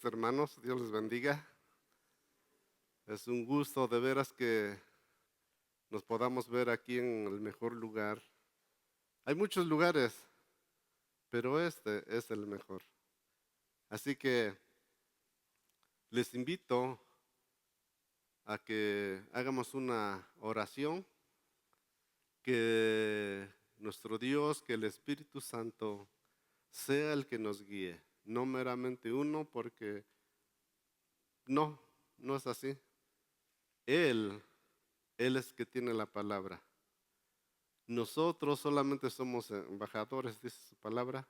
Hermanos, Dios les bendiga. Es un gusto de veras que nos podamos ver aquí en el mejor lugar. Hay muchos lugares, pero este es el mejor. Así que les invito a que hagamos una oración, que nuestro Dios, que el Espíritu Santo sea el que nos guíe, no meramente uno, porque no es así. Él es que tiene la palabra. Nosotros solamente somos embajadores, dice su palabra,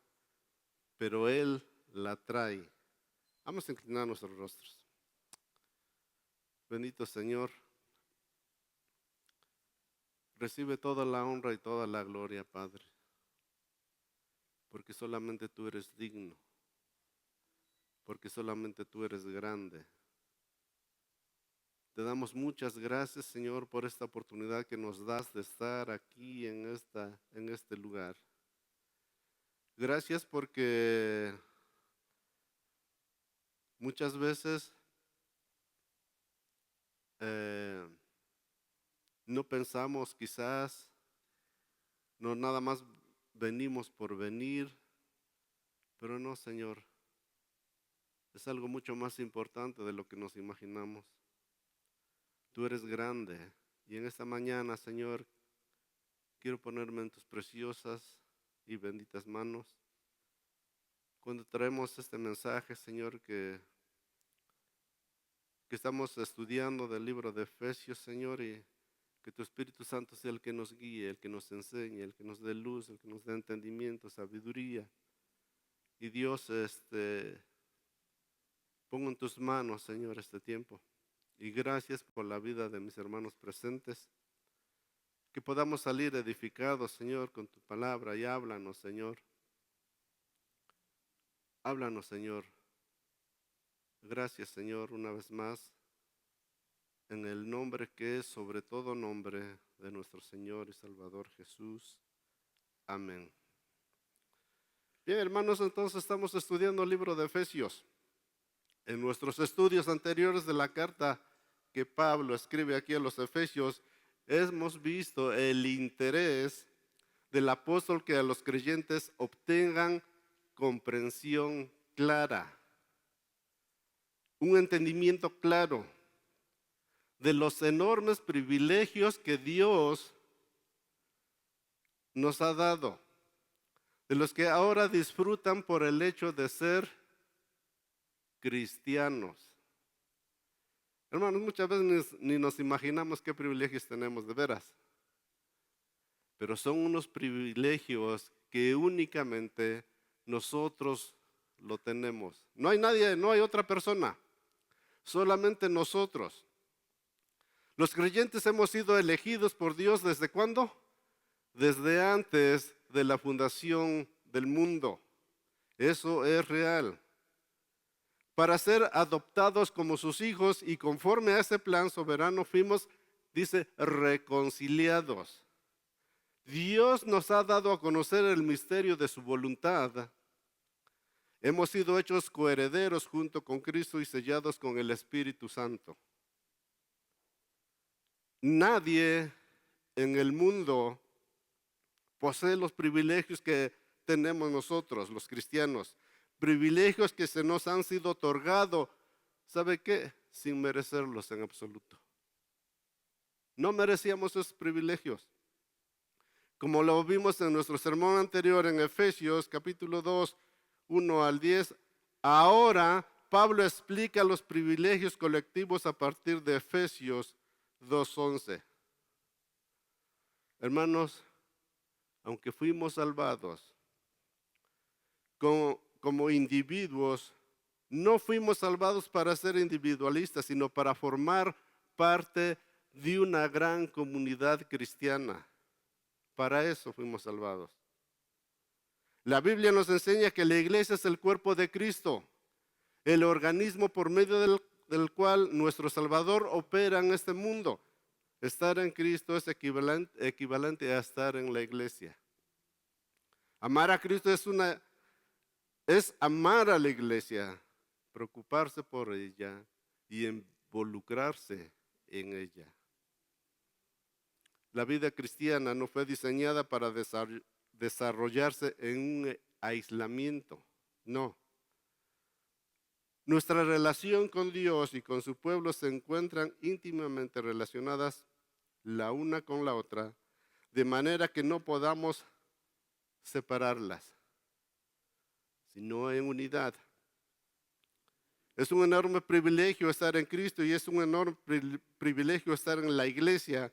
pero Él la trae. Vamos a inclinar nuestros rostros. Bendito Señor, recibe toda la honra y toda la gloria, Padre, porque solamente tú eres digno, porque solamente tú eres grande. Te damos muchas gracias, Señor, por esta oportunidad que nos das de estar aquí en este lugar. Gracias porque muchas veces eh, no pensamos quizás, no nada más venimos por venir, pero no, Señor, es algo mucho más importante de lo que nos imaginamos. Tú eres grande y en esta mañana, Señor, quiero ponerme en tus preciosas y benditas manos. Cuando traemos este mensaje, Señor, que estamos estudiando del libro de Efesios, Señor, y que tu Espíritu Santo sea el que nos guíe, el que nos enseñe, el que nos dé luz, el que nos dé entendimiento, sabiduría. Y Dios, pongo en tus manos, Señor, este tiempo. Y gracias por la vida de mis hermanos presentes. Que podamos salir edificados, Señor, con tu palabra. Y háblanos, Señor. Háblanos, Señor. Gracias, Señor, una vez más. En el nombre que es sobre todo nombre de nuestro Señor y Salvador Jesús. Amén. Bien, hermanos, entonces estamos estudiando el libro de Efesios. En nuestros estudios anteriores de la carta que Pablo escribe aquí a los Efesios, hemos visto el interés del apóstol que a los creyentes obtengan comprensión clara, un entendimiento claro de los enormes privilegios que Dios nos ha dado, de los que ahora disfrutan por el hecho de ser cristianos. Hermanos, muchas veces ni nos imaginamos qué privilegios tenemos de veras, pero son unos privilegios que únicamente nosotros lo tenemos. No hay nadie, no hay otra persona, solamente nosotros. Los creyentes hemos sido elegidos por Dios ¿desde cuándo? Desde antes de la fundación del mundo. Eso es real. Para ser adoptados como sus hijos y conforme a ese plan soberano fuimos, dice, reconciliados. Dios nos ha dado a conocer el misterio de su voluntad. Hemos sido hechos coherederos junto con Cristo y sellados con el Espíritu Santo. Nadie en el mundo posee los privilegios que tenemos nosotros, los cristianos. Privilegios que se nos han sido otorgados, ¿sabe qué? Sin merecerlos en absoluto. No merecíamos esos privilegios. Como lo vimos en nuestro sermón anterior en Efesios capítulo 2, 1 al 10, ahora Pablo explica los privilegios colectivos a partir de Efesios 2:11. Hermanos, aunque fuimos salvados como individuos, no fuimos salvados para ser individualistas, sino para formar parte de una gran comunidad cristiana. Para eso fuimos salvados. La Biblia nos enseña que la iglesia es el cuerpo de Cristo el organismo por medio del cual nuestro Salvador opera en este mundo. Estar en Cristo es equivalente a estar en la iglesia. Amar a Cristo es amar a la iglesia, preocuparse por ella y involucrarse en ella. La vida cristiana no fue diseñada para desarrollarse en un aislamiento, no. Nuestra relación con Dios y con su pueblo se encuentran íntimamente relacionadas la una con la otra, de manera que no podamos separarlas, sino en unidad. Es un enorme privilegio estar en Cristo y es un enorme privilegio estar en la iglesia,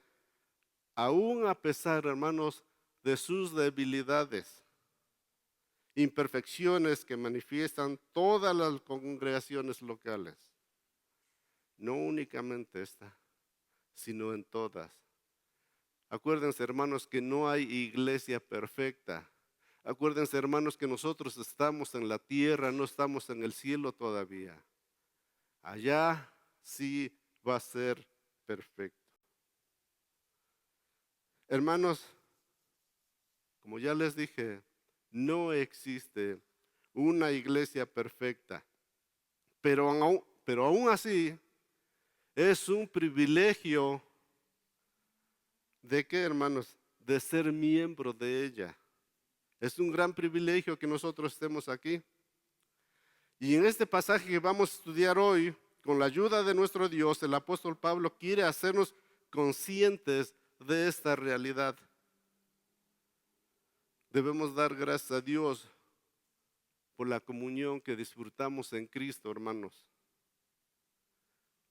aún a pesar, hermanos, de sus debilidades, imperfecciones que manifiestan todas las congregaciones locales. No únicamente esta, sino en todas. Acuérdense, hermanos, que no hay iglesia perfecta. Acuérdense, hermanos, que nosotros estamos en la tierra, no estamos en el cielo todavía. Allá sí va a ser perfecto. Hermanos, como ya les dije, no existe una iglesia perfecta, pero aún así es un privilegio. ¿De qué, hermanos? De ser miembro de ella. Es un gran privilegio que nosotros estemos aquí. Y en este pasaje que vamos a estudiar hoy, con la ayuda de nuestro Dios, el apóstol Pablo quiere hacernos conscientes de esta realidad. Debemos dar gracias a Dios por la comunión que disfrutamos en Cristo, hermanos.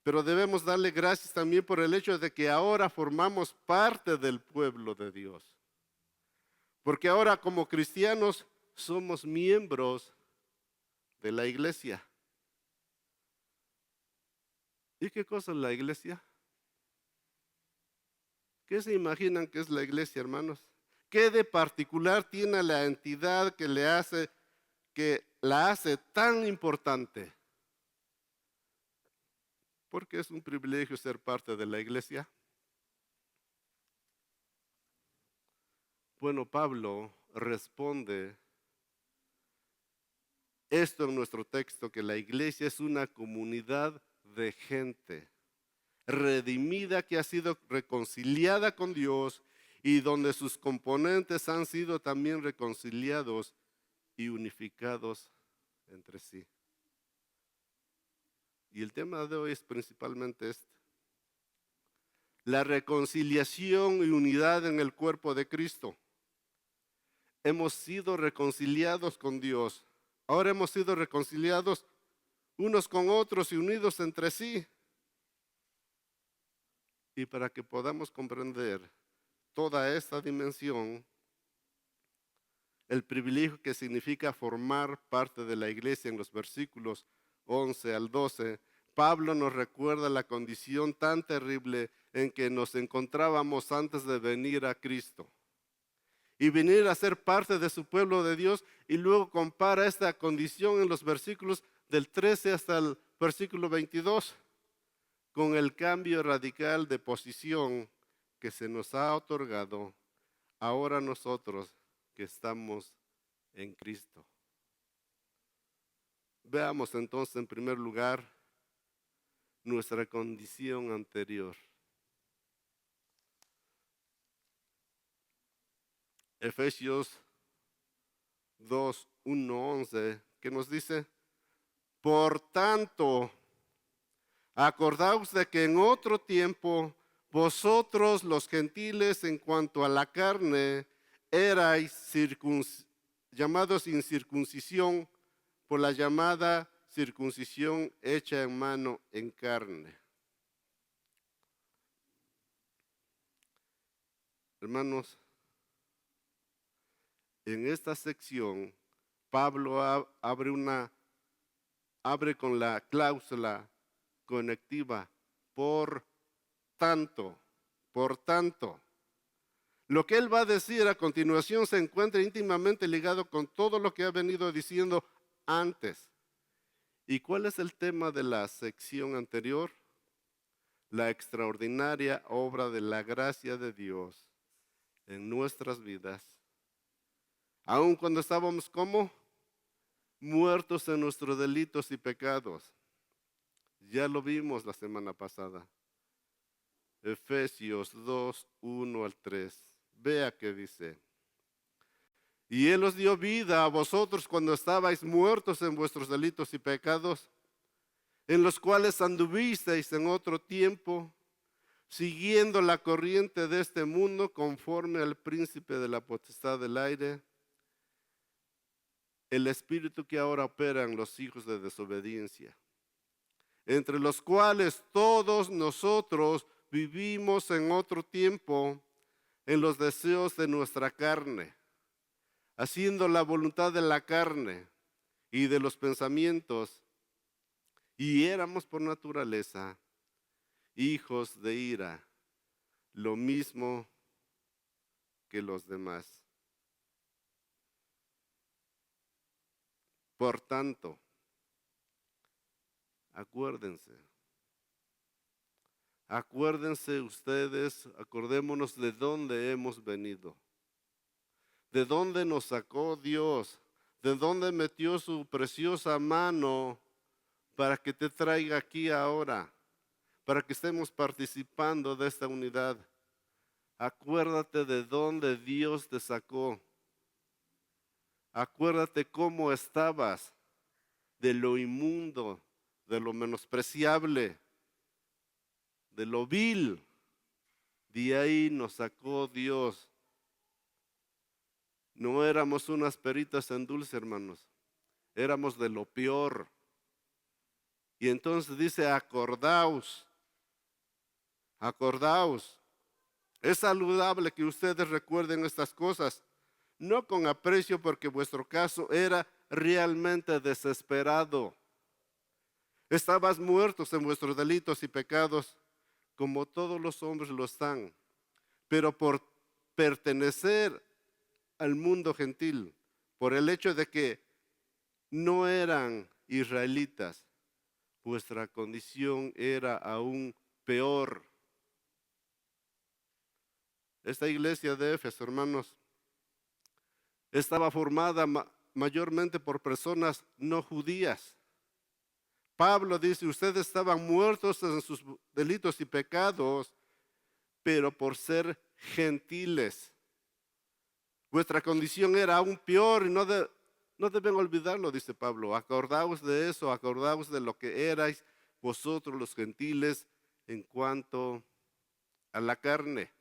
Pero debemos darle gracias también por el hecho de que ahora formamos parte del pueblo de Dios. Porque ahora como cristianos somos miembros de la iglesia. ¿Y qué cosa es la iglesia? ¿Qué se imaginan que es la iglesia, hermanos? ¿Qué de particular tiene la entidad que la hace tan importante? Porque es un privilegio ser parte de la iglesia. Bueno, Pablo responde esto en nuestro texto, que la iglesia es una comunidad de gente redimida que ha sido reconciliada con Dios y donde sus componentes han sido también reconciliados y unificados entre sí. Y el tema de hoy es principalmente este: la reconciliación y unidad en el cuerpo de Cristo. Hemos sido reconciliados con Dios. Ahora hemos sido reconciliados unos con otros y unidos entre sí. Y para que podamos comprender toda esta dimensión, el privilegio que significa formar parte de la iglesia en los versículos 11 al 12, Pablo nos recuerda la condición tan terrible en que nos encontrábamos antes de venir a Cristo y venir a ser parte de su pueblo de Dios, y luego compara esta condición en los versículos del 13 hasta el versículo 22 con el cambio radical de posición que se nos ha otorgado ahora nosotros que estamos en Cristo. Veamos entonces en primer lugar nuestra condición anterior. Efesios 2, 1, 11, que nos dice: por tanto, acordaos de que en otro tiempo vosotros los gentiles en cuanto a la carne erais llamados incircuncisión por la llamada circuncisión hecha en mano en carne. Hermanos, en esta sección Pablo abre con la cláusula conectiva por tanto. Lo que él va a decir a continuación se encuentra íntimamente ligado con todo lo que ha venido diciendo antes. ¿Y cuál es el tema de la sección anterior? La extraordinaria obra de la gracia de Dios en nuestras vidas. Aun cuando estábamos como muertos en nuestros delitos y pecados. Ya lo vimos la semana pasada. Efesios 2, 1 al 3. Vea que dice. Y Él os dio vida a vosotros cuando estabais muertos en vuestros delitos y pecados, en los cuales anduvisteis en otro tiempo, siguiendo la corriente de este mundo conforme al príncipe de la potestad del aire, el espíritu que ahora opera en los hijos de desobediencia, entre los cuales todos nosotros vivimos en otro tiempo en los deseos de nuestra carne, haciendo la voluntad de la carne y de los pensamientos, y éramos por naturaleza hijos de ira, lo mismo que los demás. Por tanto, acuérdense ustedes, acordémonos de dónde hemos venido, de dónde nos sacó Dios, de dónde metió su preciosa mano para que te traiga aquí ahora, para que estemos participando de esta unidad. Acuérdate de dónde Dios te sacó. Acuérdate cómo estabas, de lo inmundo, de lo menospreciable, de lo vil. De ahí nos sacó Dios. No éramos unas peritas en dulce, hermanos. Éramos de lo peor. Y entonces dice, acordaos. Es saludable que ustedes recuerden estas cosas, no con aprecio porque vuestro caso era realmente desesperado. Estabas muertos en vuestros delitos y pecados, como todos los hombres lo están, pero por pertenecer al mundo gentil, por el hecho de que no eran israelitas, vuestra condición era aún peor. Esta iglesia de Éfeso, hermanos, estaba formada mayormente por personas no judías. Pablo dice, ustedes estaban muertos en sus delitos y pecados, pero por ser gentiles. Vuestra condición era aún peor y no deben olvidarlo, dice Pablo. Acordaos de eso, acordaos de lo que erais vosotros los gentiles en cuanto a la carne.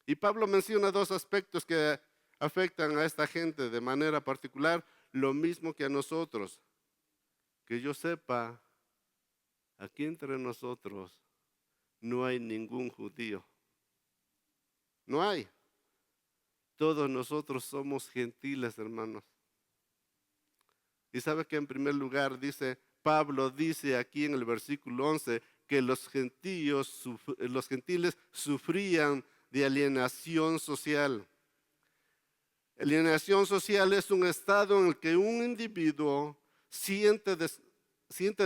Y Pablo menciona dos aspectos que afectan a esta gente de manera particular, lo mismo que a nosotros. Que yo sepa, aquí entre nosotros no hay ningún judío. No hay. Todos nosotros somos gentiles, hermanos. Y sabe que en primer lugar Pablo dice aquí en el versículo 11 que los gentiles sufrían de alienación social. Alienación social es un estado en el que un individuo siente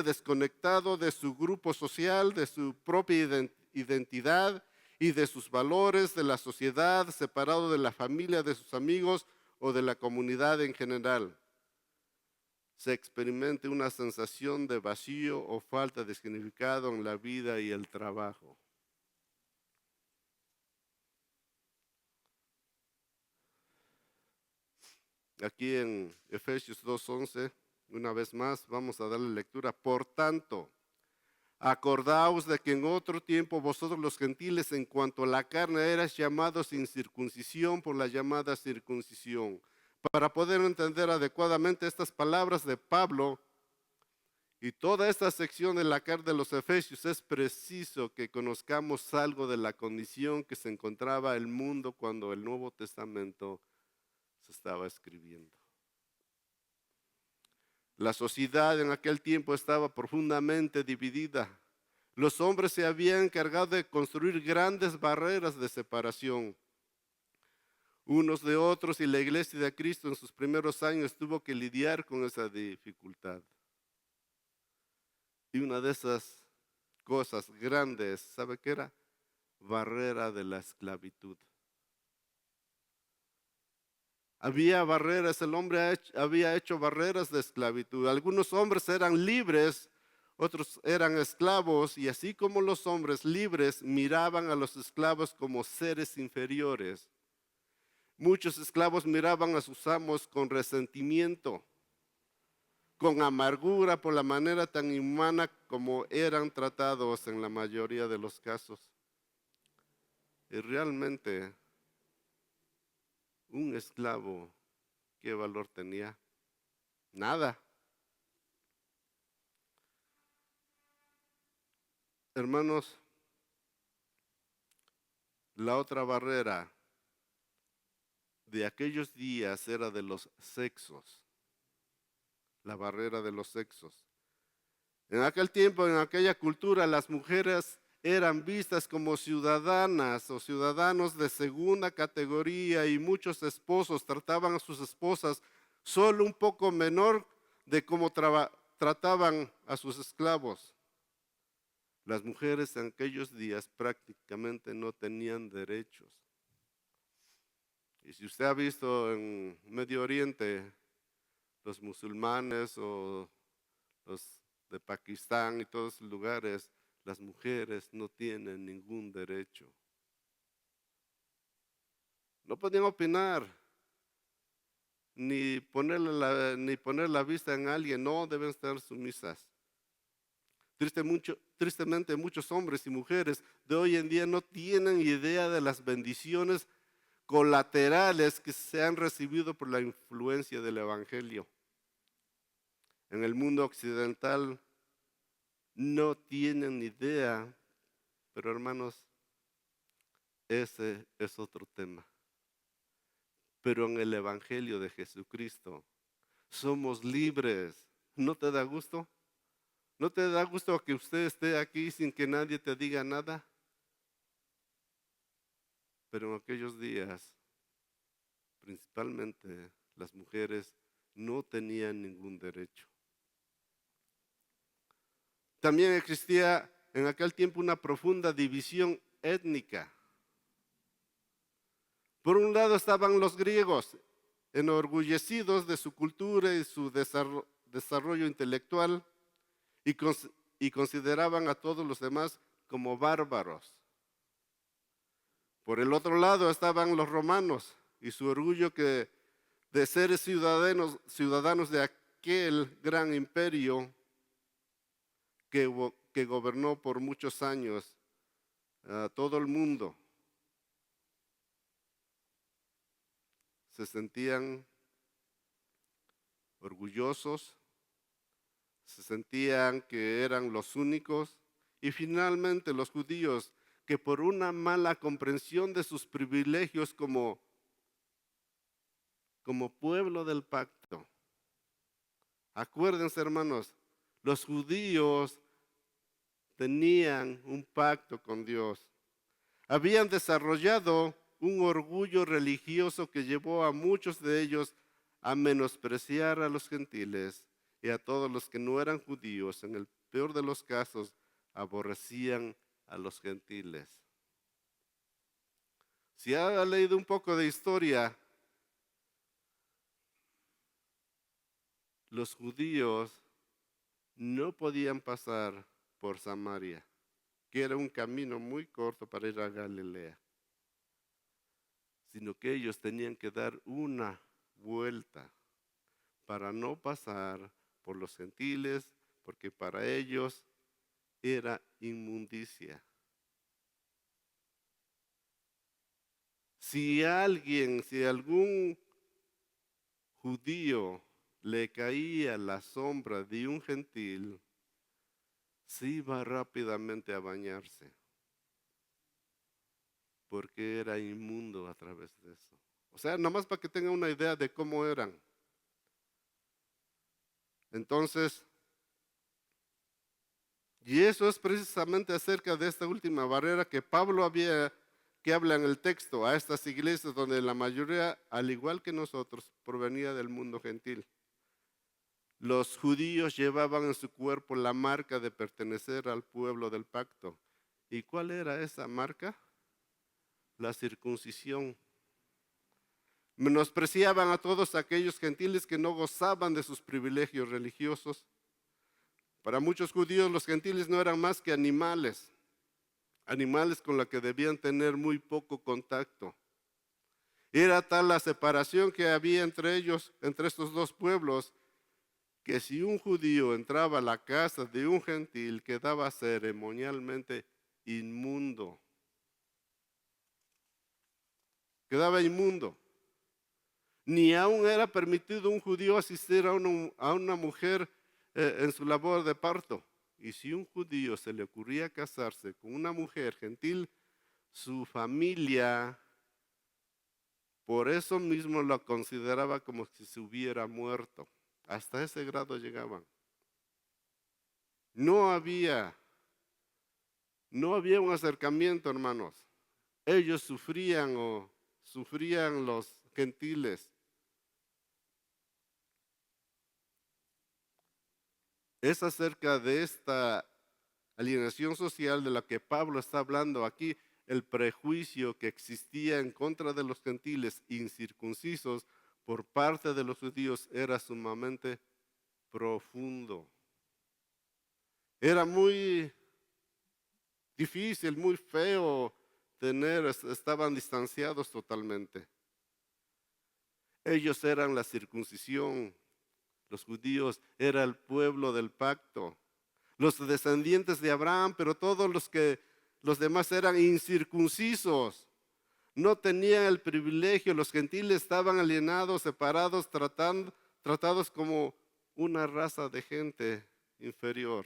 desconectado de su grupo social, de su propia identidad y de sus valores, de la sociedad, separado de la familia, de sus amigos o de la comunidad en general. Se experimenta una sensación de vacío o falta de significado en la vida y el trabajo. Aquí en Efesios 2:11, una vez más, vamos a darle lectura. Por tanto, acordaos de que en otro tiempo vosotros los gentiles en cuanto a la carne erais llamados sin circuncisión por la llamada circuncisión. Para poder entender adecuadamente estas palabras de Pablo y toda esta sección de la carta de los Efesios, es preciso que conozcamos algo de la condición que se encontraba el mundo cuando el Nuevo Testamento se estaba escribiendo. La sociedad en aquel tiempo estaba profundamente dividida. Los hombres se habían encargado de construir grandes barreras de separación unos de otros, y la iglesia de Cristo en sus primeros años tuvo que lidiar con esa dificultad. Y una de esas cosas grandes, ¿sabe qué era? Barrera de la esclavitud. Había barreras, el hombre había hecho barreras de esclavitud. Algunos hombres eran libres, otros eran esclavos, y así como los hombres libres miraban a los esclavos como seres inferiores, muchos esclavos miraban a sus amos con resentimiento, con amargura por la manera tan inhumana como eran tratados en la mayoría de los casos. Y realmente un esclavo, ¿qué valor tenía? Nada. Hermanos, la otra barrera de aquellos días era de los sexos, la barrera de los sexos. En aquel tiempo, en aquella cultura, las mujeres eran vistas como ciudadanas o ciudadanos de segunda categoría, y muchos esposos trataban a sus esposas solo un poco menor de cómo trataban a sus esclavos. Las mujeres en aquellos días prácticamente no tenían derechos. Y si usted ha visto en Medio Oriente, los musulmanes o los de Pakistán y todos esos lugares, las mujeres no tienen ningún derecho. No podían opinar, ni poner la vista en alguien, no deben estar sumisas. Tristemente, muchos hombres y mujeres de hoy en día no tienen idea de las bendiciones colaterales que se han recibido por la influencia del Evangelio. En el mundo occidental no tienen idea, pero hermanos, ese es otro tema. Pero en el Evangelio de Jesucristo somos libres. ¿No te da gusto? ¿No te da gusto que usted esté aquí sin que nadie te diga nada? Pero en aquellos días, principalmente las mujeres no tenían ningún derecho. También existía en aquel tiempo una profunda división étnica. Por un lado estaban los griegos, enorgullecidos de su cultura y su desarrollo intelectual, y consideraban a todos los demás como bárbaros. Por el otro lado estaban los romanos y su orgullo de ser ciudadanos de aquel gran imperio que gobernó por muchos años a todo el mundo. Se sentían orgullosos, se sentían que eran los únicos, y finalmente los judíos, que por una mala comprensión de sus privilegios como pueblo del pacto. Acuérdense, hermanos, los judíos tenían un pacto con Dios. Habían desarrollado un orgullo religioso que llevó a muchos de ellos a menospreciar a los gentiles y a todos los que no eran judíos. En el peor de los casos, aborrecían a los gentiles. Si ha leído un poco de historia, los judíos no podían pasar por Samaria, que era un camino muy corto para ir a Galilea, sino que ellos tenían que dar una vuelta para no pasar por los gentiles, porque para ellos era inmundicia. Si algún judío le caía la sombra de un gentil, se iba rápidamente a bañarse, porque era inmundo a través de eso. O sea, nomás para que tengan una idea de cómo eran. Entonces, y eso es precisamente acerca de esta última barrera que que habla en el texto a estas iglesias donde la mayoría, al igual que nosotros, provenía del mundo gentil. Los judíos llevaban en su cuerpo la marca de pertenecer al pueblo del pacto. ¿Y cuál era esa marca? La circuncisión. Menospreciaban a todos aquellos gentiles que no gozaban de sus privilegios religiosos. Para muchos judíos los gentiles no eran más que animales con los que debían tener muy poco contacto. Era tal la separación que había entre ellos, entre estos dos pueblos, que si un judío entraba a la casa de un gentil quedaba ceremonialmente inmundo. Quedaba inmundo. Ni aún era permitido un judío asistir a una mujer en su labor de parto. Y si un judío se le ocurría casarse con una mujer gentil, su familia por eso mismo lo consideraba como si se hubiera muerto. Hasta ese grado llegaban. No había un acercamiento, hermanos. Ellos sufrían los gentiles. Es acerca de esta alienación social de la que Pablo está hablando aquí, el prejuicio que existía en contra de los gentiles incircuncisos por parte de los judíos era sumamente profundo. Era muy difícil, muy feo estaban distanciados totalmente. Ellos eran la circuncisión, los judíos eran el pueblo del pacto, los descendientes de Abraham, pero todos los demás eran incircuncisos. No tenían el privilegio, los gentiles estaban alienados, separados, tratados como una raza de gente inferior.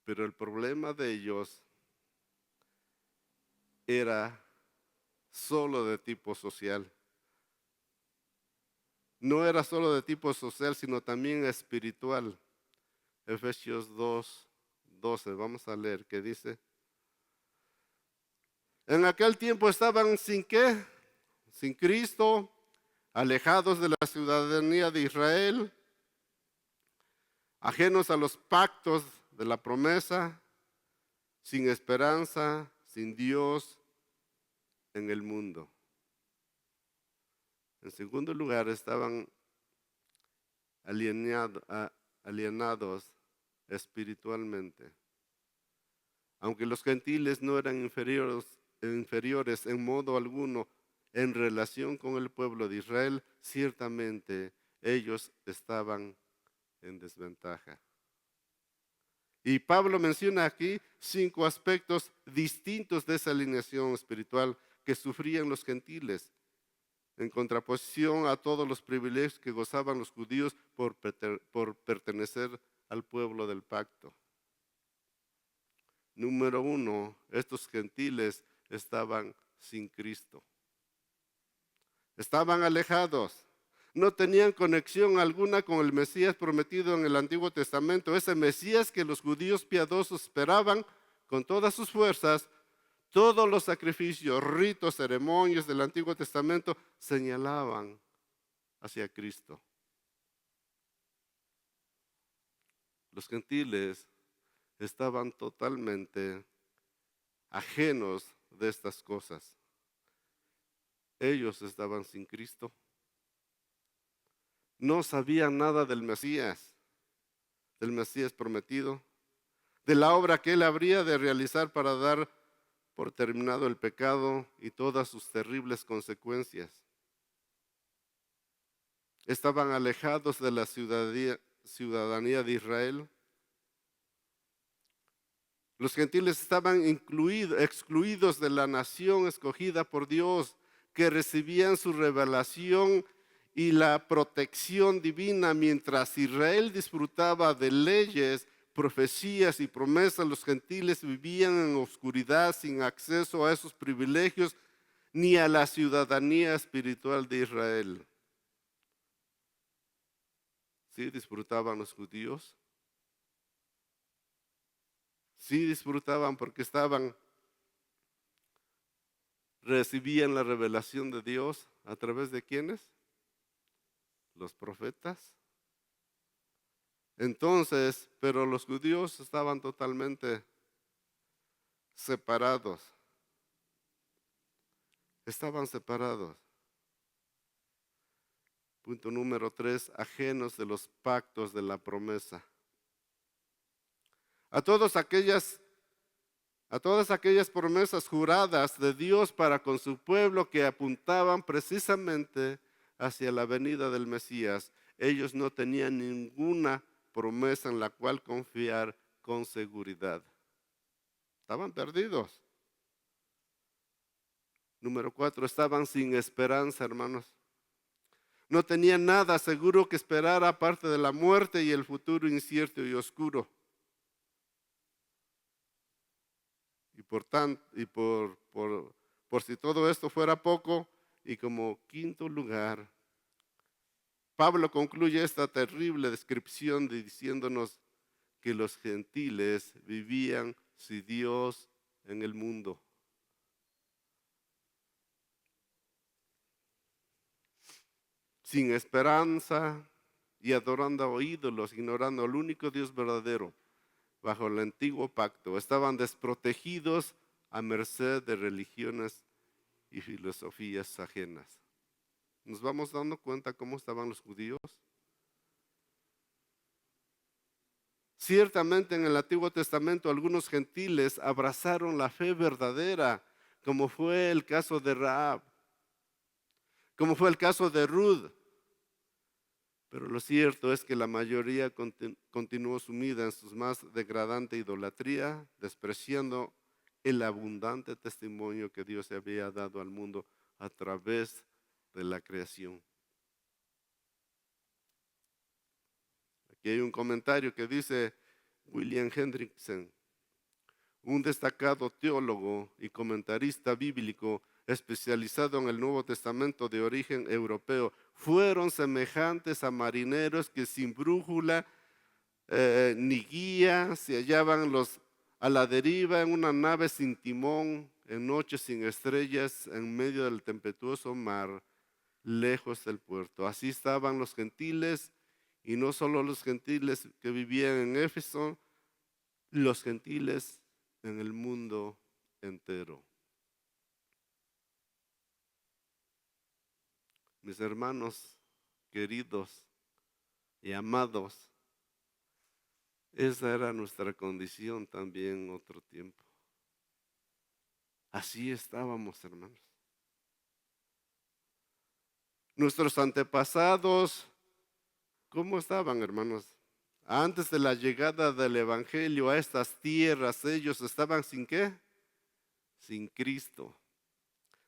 Pero el problema de ellos era solo de tipo social. No era solo de tipo social, sino también espiritual. Efesios 2:12, vamos a leer, que dice: en aquel tiempo estaban sin qué, sin Cristo, alejados de la ciudadanía de Israel, ajenos a los pactos de la promesa, sin esperanza, sin Dios en el mundo. En segundo lugar, estaban alienados espiritualmente. Aunque los gentiles no eran inferiores en modo alguno en relación con el pueblo de Israel, ciertamente ellos estaban en desventaja. Y Pablo menciona aquí 5 aspectos distintos de esa alineación espiritual que sufrían los gentiles, en contraposición a todos los privilegios que gozaban los judíos por pertenecer al pueblo del pacto. Número 1, estos gentiles estaban sin Cristo. Estaban alejados. No tenían conexión alguna con el Mesías prometido en el Antiguo Testamento. Ese Mesías que los judíos piadosos esperaban con todas sus fuerzas. Todos los sacrificios, ritos, ceremonias del Antiguo Testamento señalaban hacia Cristo. Los gentiles estaban totalmente ajenos de estas cosas. Ellos estaban sin Cristo. No sabían nada del Mesías prometido, de la obra que él habría de realizar para dar por terminado el pecado y todas sus terribles consecuencias. Estaban alejados de la ciudadanía de Israel. Los gentiles estaban excluidos de la nación escogida por Dios, que recibían su revelación y la protección divina. Mientras Israel disfrutaba de leyes, profecías y promesas, los gentiles vivían en oscuridad sin acceso a esos privilegios ni a la ciudadanía espiritual de Israel. ¿Sí disfrutaban los judíos? Sí disfrutaban porque estaban recibían la revelación de Dios a través de ¿quiénes? Los profetas. Entonces, pero los judíos estaban totalmente separados. Estaban separados. Punto número 3, ajenos de los pactos de la promesa. A todas aquellas promesas juradas de Dios para con su pueblo que apuntaban precisamente hacia la venida del Mesías, ellos no tenían ninguna promesa en la cual confiar con seguridad. Estaban perdidos. Número 4, estaban sin esperanza, hermanos. No tenían nada seguro que esperar aparte de la muerte y el futuro incierto y oscuro. Y por si todo esto fuera poco, y como quinto lugar, Pablo concluye esta terrible descripción diciéndonos que los gentiles vivían sin Dios en el mundo. Sin esperanza y adorando a ídolos, ignorando al único Dios verdadero bajo el antiguo pacto. Estaban desprotegidos a merced de religiones y filosofías ajenas. ¿Nos vamos dando cuenta cómo estaban los judíos? Ciertamente en el Antiguo Testamento algunos gentiles abrazaron la fe verdadera, como fue el caso de Rahab, como fue el caso de Ruth. Pero lo cierto es que la mayoría continuó sumida en su más degradante idolatría, despreciando el abundante testimonio que Dios había dado al mundo a través de la creación. Aquí hay un comentario que dice William Hendrickson, un destacado teólogo y comentarista bíblico especializado en el Nuevo Testamento de origen europeo, fueron semejantes a marineros que sin brújula ni guía se hallaban a la deriva en una nave sin timón, en noches sin estrellas, en medio del tempestuoso mar, lejos del puerto. Así estaban los gentiles, y no solo los gentiles que vivían en Éfeso, los gentiles en el mundo entero. Mis hermanos queridos y amados, esa era nuestra condición también en otro tiempo. Así estábamos, hermanos. Nuestros antepasados, ¿cómo estaban, hermanos? Antes de la llegada del Evangelio a estas tierras, ellos estaban sin ¿qué? Sin Cristo,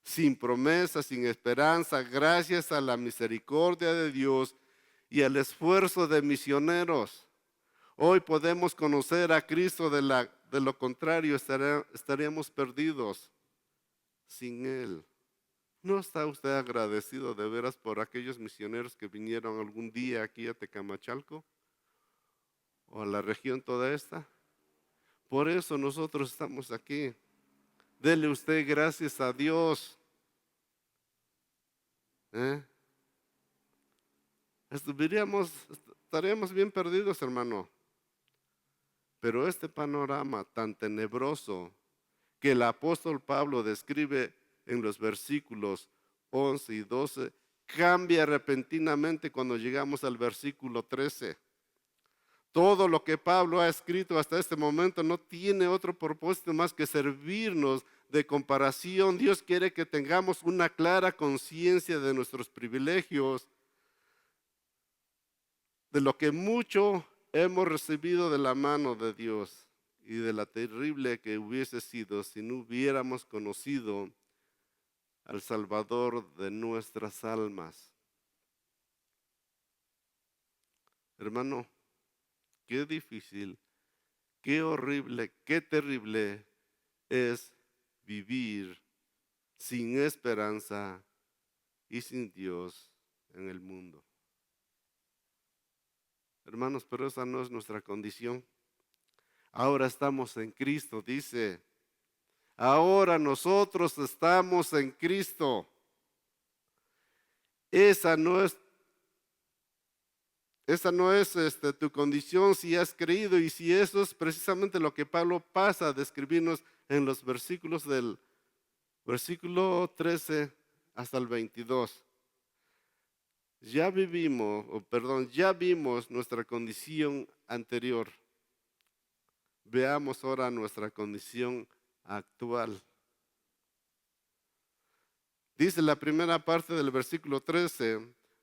sin promesa, sin esperanza, gracias a la misericordia de Dios y al esfuerzo de misioneros. Hoy podemos conocer a Cristo, de lo contrario estaríamos perdidos sin Él. ¿No está usted agradecido de veras por aquellos misioneros que vinieron algún día aquí a Tecamachalco o a la región toda esta? Por eso nosotros estamos aquí. Dele usted gracias a Dios. Estaríamos bien perdidos, hermano. Pero este panorama tan tenebroso que el apóstol Pablo describe en los versículos 11 y 12 cambia repentinamente cuando llegamos al versículo 13. Todo lo que Pablo ha escrito hasta este momento no tiene otro propósito más que servirnos de comparación. Dios quiere que tengamos una clara conciencia de nuestros privilegios, de lo que mucho hemos recibido de la mano de Dios y de la terrible que hubiese sido si no hubiéramos conocido al Salvador de nuestras almas. Hermano, qué difícil, qué horrible, qué terrible es vivir sin esperanza y sin Dios en el mundo. Hermanos, pero esa no es nuestra condición. Ahora estamos en Cristo, dice. Ahora nosotros estamos en Cristo. Esa no es tu condición si has creído, y si eso es precisamente lo que Pablo pasa a describirnos en los versículos del versículo 13 hasta el 22. Ya vimos nuestra condición anterior. Veamos ahora nuestra condición actual. Dice la primera parte del versículo 13,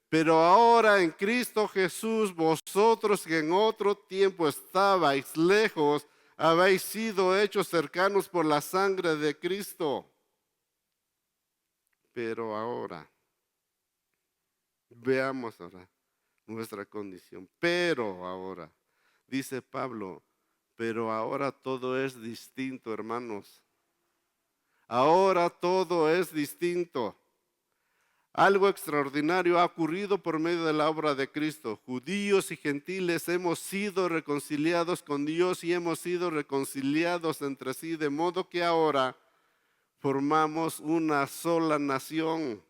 pero ahora en Cristo Jesús, vosotros que en otro tiempo estabais lejos, habéis sido hechos cercanos por la sangre de Cristo. Pero ahora, veamos ahora nuestra condición. Pero ahora, dice Pablo, pero ahora todo es distinto, hermanos. Ahora todo es distinto. Algo extraordinario ha ocurrido por medio de la obra de Cristo. Judíos y gentiles hemos sido reconciliados con Dios y hemos sido reconciliados entre sí, de modo que ahora formamos una sola nación,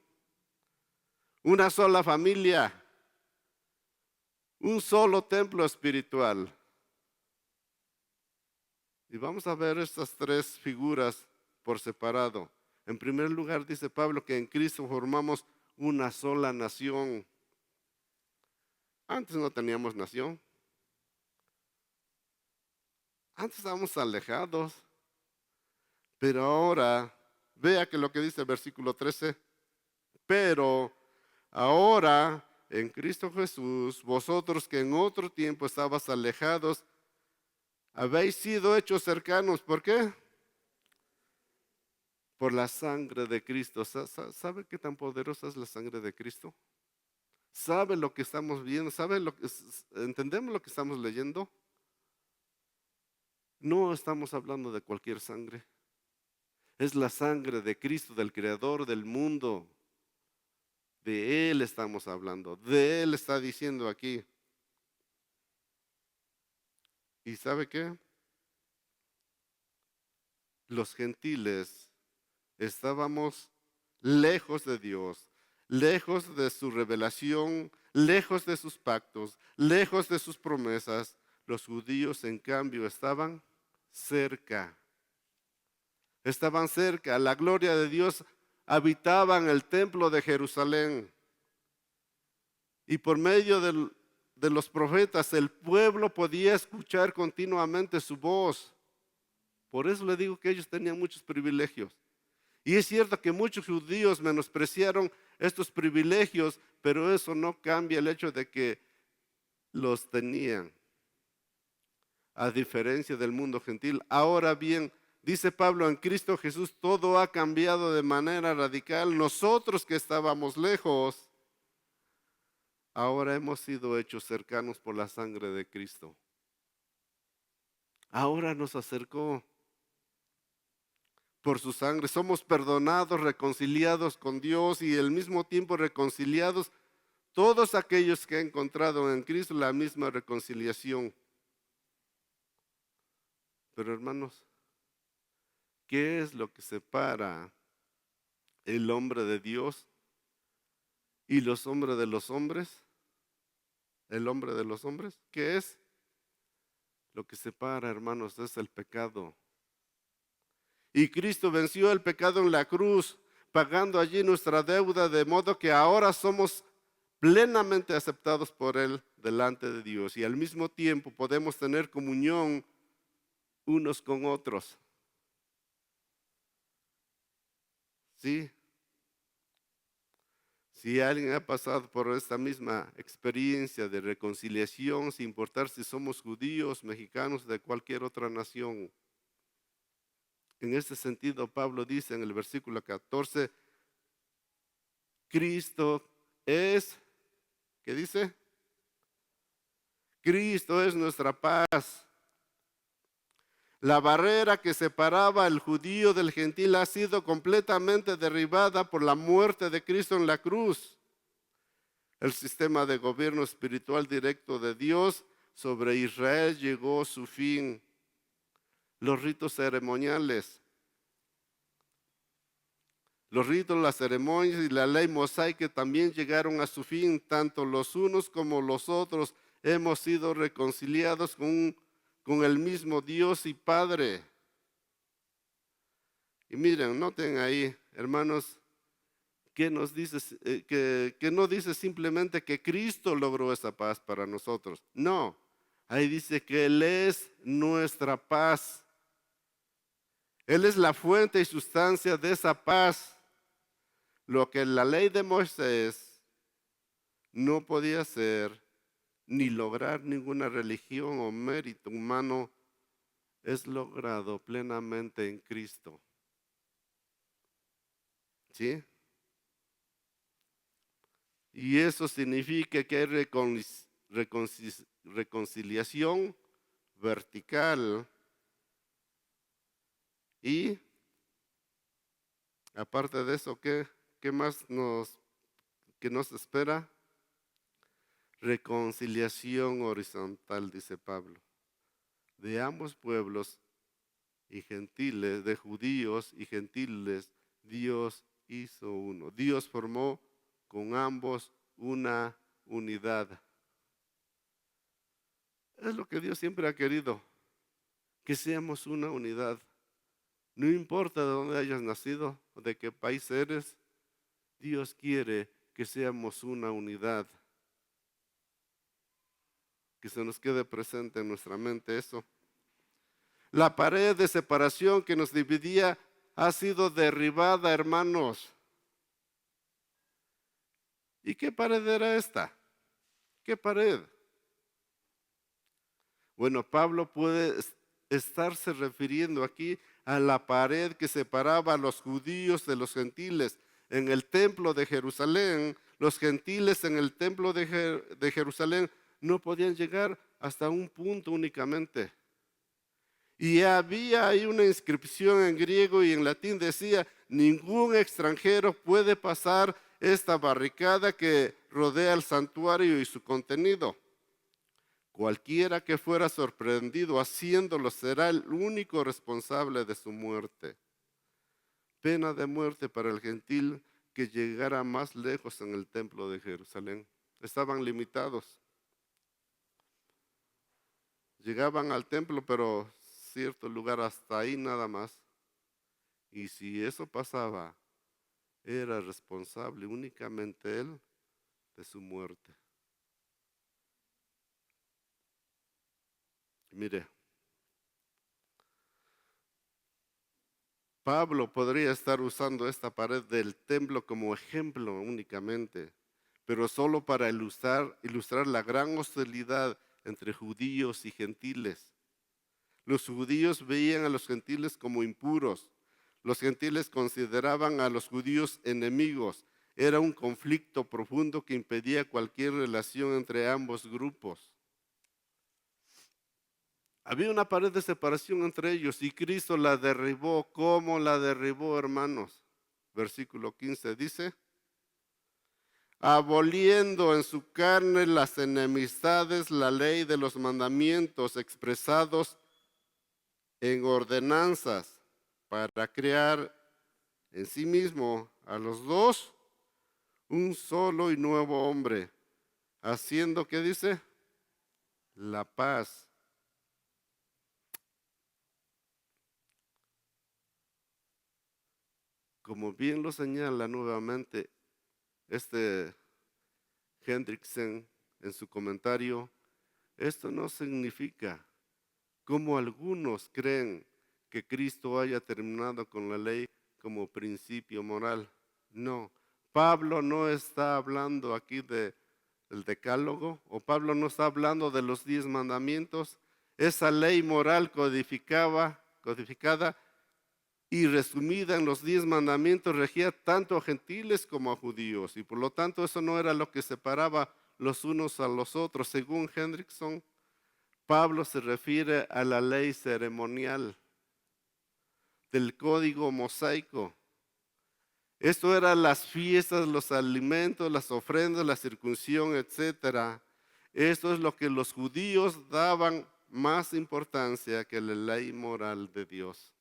una sola familia, un solo templo espiritual. Y vamos a ver estas tres figuras por separado. En primer lugar, dice Pablo que en Cristo formamos una sola nación. Antes no teníamos nación. Antes estábamos alejados. Pero ahora, vea que lo que dice el versículo 13. Pero ahora, en Cristo Jesús, vosotros que en otro tiempo estabas alejados, habéis sido hechos cercanos. ¿Por qué? Por la sangre de Cristo. ¿Sabe qué tan poderosa es la sangre de Cristo? ¿Sabe lo que estamos viendo? ¿Entendemos lo que estamos leyendo? No estamos hablando de cualquier sangre. Es la sangre de Cristo, del Creador del mundo. De Él estamos hablando. De Él está diciendo aquí. ¿Y sabe qué? Los gentiles estábamos lejos de Dios, lejos de su revelación, lejos de sus pactos, lejos de sus promesas. Los judíos, en cambio, estaban cerca. Estaban cerca. La gloria de Dios habitaba en el templo de Jerusalén. Y por medio de los profetas, el pueblo podía escuchar continuamente su voz. Por eso le digo que ellos tenían muchos privilegios. Y es cierto que muchos judíos menospreciaron estos privilegios, pero eso no cambia el hecho de que los tenían, a diferencia del mundo gentil. Ahora bien, dice Pablo, en Cristo Jesús todo ha cambiado de manera radical. Nosotros que estábamos lejos, ahora hemos sido hechos cercanos por la sangre de Cristo. Ahora nos acercó por su sangre. Somos perdonados, reconciliados con Dios y al mismo tiempo reconciliados todos aquellos que han encontrado en Cristo la misma reconciliación. Pero hermanos, ¿qué es lo que separa el hombre de Dios y los hombres de los hombres? El hombre de los hombres, ¿qué es? Lo que separa, hermanos, es el pecado. Y Cristo venció el pecado en la cruz, pagando allí nuestra deuda, de modo que ahora somos plenamente aceptados por Él delante de Dios. Y al mismo tiempo podemos tener comunión unos con otros. ¿Sí? Si alguien ha pasado por esta misma experiencia de reconciliación, sin importar si somos judíos, mexicanos, de cualquier otra nación. En este sentido, Pablo dice en el versículo 14, Cristo es, ¿qué dice? Cristo es nuestra paz. La barrera que separaba al judío del gentil ha sido completamente derribada por la muerte de Cristo en la cruz. El sistema de gobierno espiritual directo de Dios sobre Israel llegó a su fin. Los ritos ceremoniales Los ritos, las ceremonias y la ley mosaica también llegaron a su fin. Tanto los unos como los otros hemos sido reconciliados con el mismo Dios y Padre. Y miren, noten ahí, hermanos, que nos dice, que no dice simplemente que Cristo logró esa paz para nosotros. No, ahí dice que Él es nuestra paz. Él es la fuente y sustancia de esa paz. Lo que la ley de Moisés no podía hacer, ni lograr ninguna religión o mérito humano, es logrado plenamente en Cristo. ¿Sí? Y eso significa que hay reconciliación vertical y aparte de eso, ¿qué más que nos espera? Reconciliación horizontal, dice Pablo, de ambos pueblos y gentiles, de judíos y gentiles, Dios hizo uno. Dios formó con ambos una unidad. Es lo que Dios siempre ha querido, que seamos una unidad. No importa de dónde hayas nacido o de qué país eres, Dios quiere que seamos una unidad. Que se nos quede presente en nuestra mente eso. La pared de separación que nos dividía ha sido derribada, hermanos. ¿Y qué pared era esta? ¿Qué pared? Bueno, Pablo puede estarse refiriendo aquí a la pared que separaba a los judíos de los gentiles. En el templo de Jerusalén, los gentiles en el templo de Jerusalén no podían llegar hasta un punto únicamente. Y había ahí una inscripción en griego y en latín decía, ningún extranjero puede pasar esta barricada que rodea el santuario y su contenido. Cualquiera que fuera sorprendido haciéndolo será el único responsable de su muerte. Pena de muerte para el gentil que llegara más lejos en el templo de Jerusalén. Estaban limitados. Llegaban al templo, pero cierto lugar hasta ahí nada más. Y si eso pasaba, era responsable únicamente él de su muerte. Mire, Pablo podría estar usando esta pared del templo como ejemplo únicamente, pero solo para ilustrar la gran hostilidad entre judíos y gentiles. Los judíos veían a los gentiles como impuros. Los gentiles consideraban a los judíos enemigos. Era un conflicto profundo que impedía cualquier relación entre ambos grupos. Había una pared de separación entre ellos y Cristo la derribó. ¿Cómo la derribó, hermanos? Versículo 15 dice, aboliendo en su carne las enemistades, la ley de los mandamientos expresados en ordenanzas para crear en sí mismo a los dos un solo y nuevo hombre, haciendo, ¿qué dice? La paz. Como bien lo señala nuevamente este Hendrickson en su comentario, esto no significa, como algunos creen, que Cristo haya terminado con la ley como principio moral. No, Pablo no está hablando aquí del decálogo, o Pablo no está hablando de los 10 mandamientos. Esa ley moral codificada y resumida en los 10 mandamientos regía tanto a gentiles como a judíos, y por lo tanto eso no era lo que separaba los unos a los otros. Según Hendrickson, Pablo se refiere a la ley ceremonial del código mosaico. Esto eran las fiestas, los alimentos, las ofrendas, la circuncisión, etc. Esto es lo que los judíos daban más importancia que la ley moral de Dios.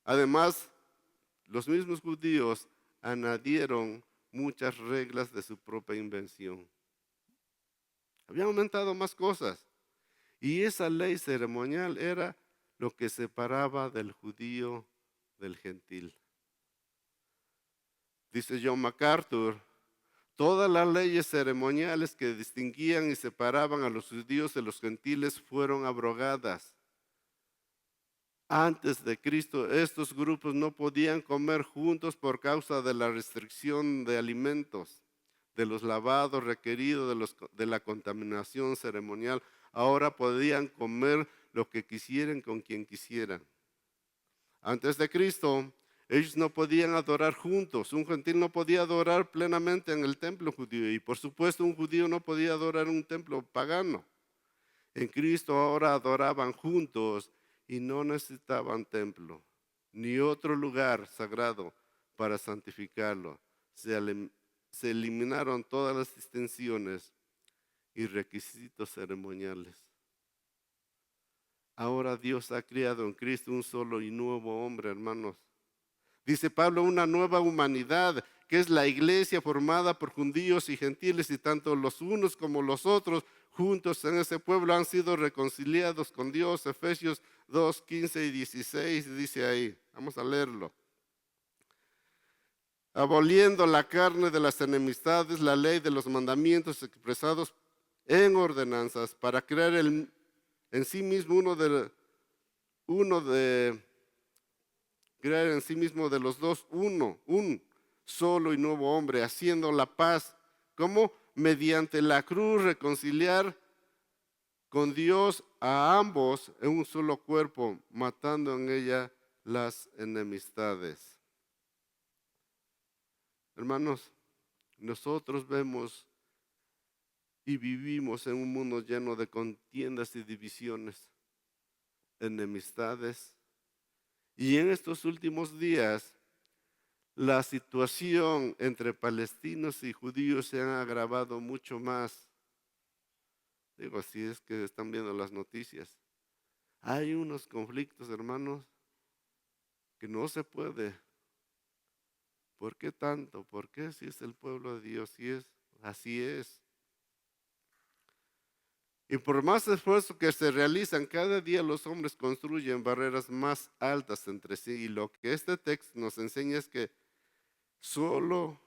Además, los mismos judíos añadieron muchas reglas de su propia invención. Habían aumentado más cosas. Y esa ley ceremonial era lo que separaba del judío del gentil. Dice John MacArthur, todas las leyes ceremoniales que distinguían y separaban a los judíos de los gentiles fueron abrogadas. Antes de Cristo, estos grupos no podían comer juntos por causa de la restricción de alimentos, de los lavados requeridos, de la contaminación ceremonial. Ahora podían comer lo que quisieran con quien quisieran. Antes de Cristo, ellos no podían adorar juntos. Un gentil no podía adorar plenamente en el templo judío y por supuesto un judío no podía adorar en un templo pagano. En Cristo ahora adoraban juntos y no necesitaban templo ni otro lugar sagrado para santificarlo. Se eliminaron todas las distinciones y requisitos ceremoniales. Ahora Dios ha creado en Cristo un solo y nuevo hombre, hermanos. Dice Pablo, una nueva humanidad, que es la iglesia formada por judíos y gentiles, y tanto los unos como los otros, juntos en ese pueblo, han sido reconciliados con Dios. Efesios 2, 15 y 16 dice ahí. Vamos a leerlo. Aboliendo la carne de las enemistades, la ley de los mandamientos expresados en ordenanzas, para crear en sí mismo crear en sí mismo de los dos un solo y nuevo hombre, haciendo la paz, como mediante la cruz reconciliar con Dios a ambos en un solo cuerpo, matando en ella las enemistades. Hermanos, nosotros vemos y vivimos en un mundo lleno de contiendas y divisiones, enemistades. Y en estos últimos días, la situación entre palestinos y judíos se ha agravado mucho más. Digo, así es que están viendo las noticias. Hay unos conflictos, hermanos, que no se puede. ¿Por qué tanto? ¿Por qué si es el pueblo de Dios? Así es. Y por más esfuerzo que se realizan, cada día los hombres construyen barreras más altas entre sí. Y lo que este texto nos enseña es que solo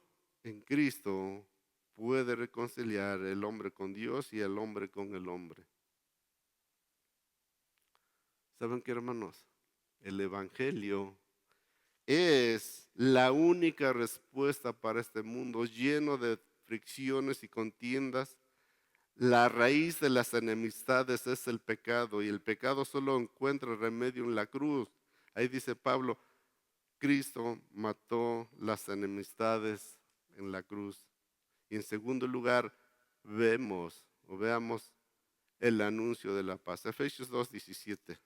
en Cristo puede reconciliar el hombre con Dios y el hombre con el hombre. ¿Saben qué, hermanos? El Evangelio es la única respuesta para este mundo lleno de fricciones y contiendas. La raíz de las enemistades es el pecado y el pecado solo encuentra remedio en la cruz. Ahí dice Pablo, Cristo mató las enemistades en la cruz. Y en segundo lugar, veamos el anuncio de la paz. Efesios 2:17.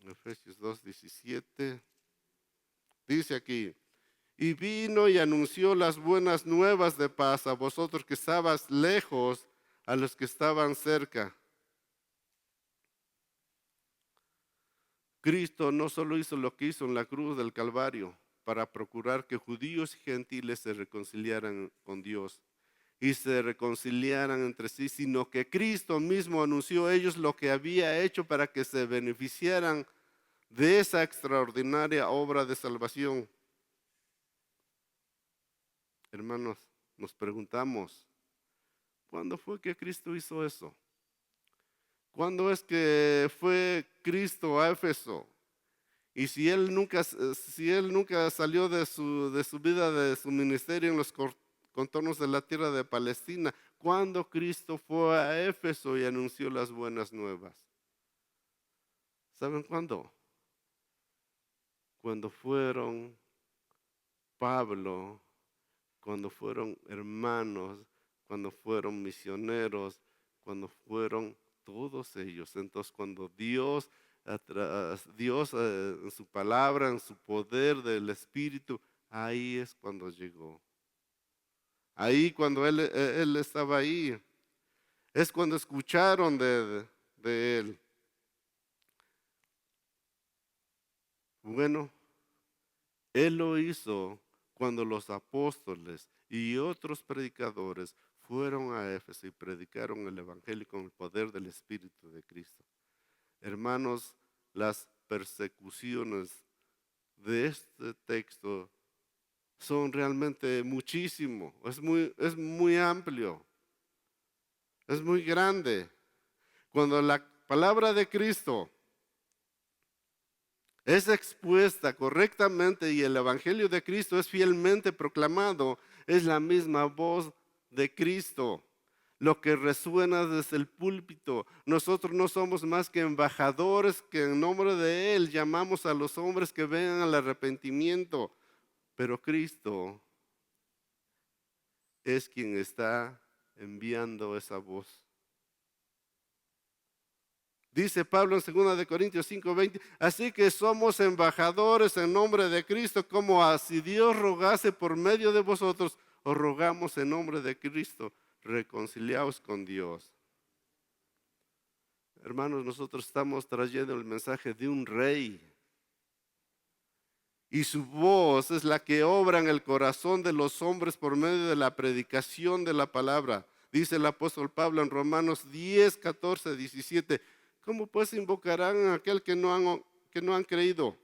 Efesios 2:17. Dice aquí, y vino y anunció las buenas nuevas de paz a vosotros que estabas lejos, a los que estaban cerca. Cristo no solo hizo lo que hizo en la cruz del Calvario para procurar que judíos y gentiles se reconciliaran con Dios y se reconciliaran entre sí, sino que Cristo mismo anunció a ellos lo que había hecho para que se beneficiaran de esa extraordinaria obra de salvación. Hermanos, nos preguntamos, ¿cuándo fue que Cristo hizo eso? ¿Cuándo es que fue Cristo a Éfeso? Y si él nunca salió de su vida, de su ministerio en los contornos de la tierra de Palestina, ¿cuándo Cristo fue a Éfeso y anunció las buenas nuevas? ¿Saben cuándo? Cuando fueron Pablo, cuando fueron hermanos, cuando fueron misioneros, cuando fueron todos ellos. Entonces, cuando Dios en su palabra, en su poder del Espíritu, ahí es cuando llegó. Ahí cuando él estaba ahí, es cuando escucharon de él. Bueno, Él lo hizo cuando los apóstoles y otros predicadores fueron a Éfeso y predicaron el Evangelio con el poder del Espíritu de Cristo. Hermanos, las persecuciones de este texto son realmente muchísimo, es muy amplio, es muy grande. Cuando la palabra de Cristo es expuesta correctamente y el Evangelio de Cristo es fielmente proclamado, es la misma voz de Cristo, lo que resuena desde el púlpito. Nosotros no somos más que embajadores que en nombre de Él llamamos a los hombres que vengan al arrepentimiento, pero Cristo es quien está enviando esa voz. Dice Pablo en 2 de Corintios 5:20, así que somos embajadores en nombre de Cristo, como si Dios rogase por medio de vosotros, os rogamos en nombre de Cristo, reconciliaos con Dios. Hermanos, nosotros estamos trayendo el mensaje de un rey y su voz es la que obra en el corazón de los hombres por medio de la predicación de la palabra. Dice el apóstol Pablo en Romanos 10, 14, 17. ¿Cómo pues invocarán a aquel que no han creído?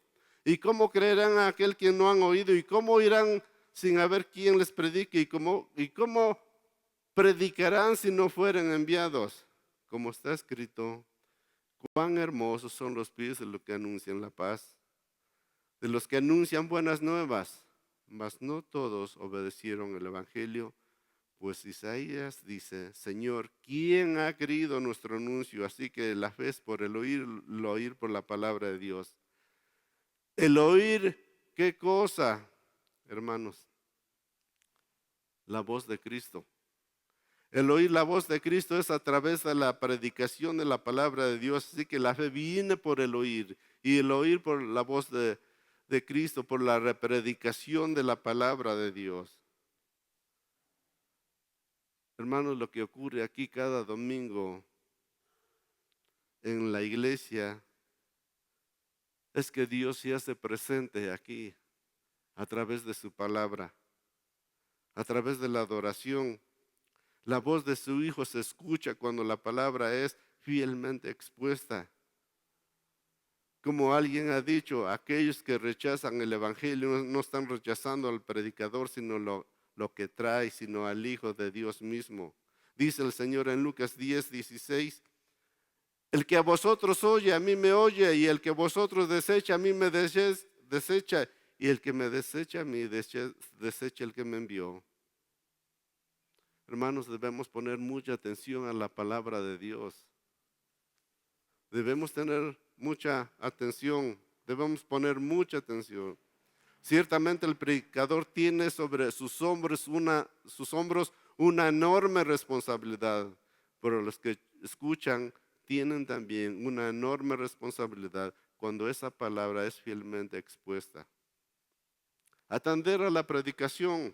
¿Y cómo creerán a aquel que no han oído? ¿Y cómo irán sin haber quien les predique? ¿Y cómo predicarán si no fueren enviados? Como está escrito, cuán hermosos son los pies de los que anuncian la paz, de los que anuncian buenas nuevas, mas no todos obedecieron el Evangelio. Pues Isaías dice, Señor, ¿quién ha creído nuestro anuncio? Así que la fe es por el oír por la palabra de Dios. El oír, ¿qué cosa, hermanos? La voz de Cristo. El oír la voz de Cristo es a través de la predicación de la palabra de Dios. Así que la fe viene por el oír y el oír por la voz de Cristo, por la repredicación de la palabra de Dios. Hermanos, lo que ocurre aquí cada domingo en la iglesia es que Dios se hace presente aquí a través de su palabra, a través de la adoración. La voz de su Hijo se escucha cuando la palabra es fielmente expuesta. Como alguien ha dicho, aquellos que rechazan el Evangelio no están rechazando al predicador, sino lo que trae, sino al Hijo de Dios mismo. Dice el Señor en Lucas 10, 16, el que a vosotros oye, a mí me oye, y el que vosotros desecha, a mí me desecha, y el que me desecha a mí, desecha el que me envió. Hermanos, debemos poner mucha atención a la palabra de Dios. Debemos tener mucha atención, debemos poner mucha atención. Ciertamente el predicador tiene sobre sus hombros una enorme responsabilidad, pero los que escuchan tienen también una enorme responsabilidad cuando esa palabra es fielmente expuesta. Atender a la predicación